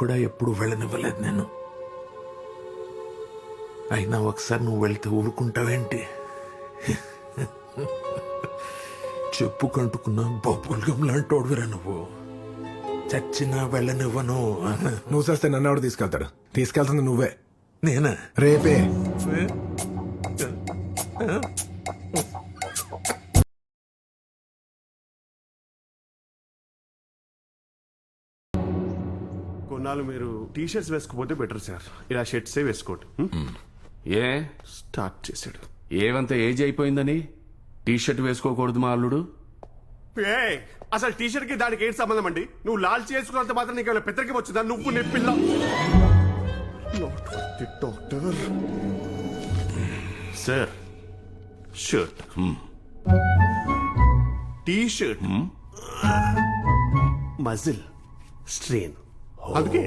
కూడా ఎప్పుడు వెళ్ళనివ్వలేదు నేను. అయినా ఒకసారి నువ్వు వెళ్తే ఊరుకుంటావేంటి? చెప్పు కంటుకున్న బొబ్బుల్గం లాంటోడుగురా నువ్వు. చచ్చినా వెళ్ళనివ్వను. నువ్వు చేస్తే నన్ను ఎవడు తీసుకెళ్తాడు? తీసుకెళ్తుంది నువ్వే. నేనా? రేపే. కొన్నాళ్ళు మీరు టీ షర్ట్స్ వేసుకోపోతే బెటర్ సార్. ఇలా షర్ట్సే వేసుకోండి. ఏ స్టార్ట్ చేశాడు. ఏమంత ఏజ్ అయిపోయిందని టీ షర్ట్ వేసుకోకూడదు మా అల్లుడు? ఏయ్, అసలు టీ షర్ట్ కి దానికి ఏంటి సంబంధం అండి? నువ్వు లాల్చి చేసుకున్నంత మాత్రం నీకు పెద్దకి వచ్చిందా? నువ్వు నీ పిల్ల. Doctor sir, shirt T shirt muscle strain, అందుకే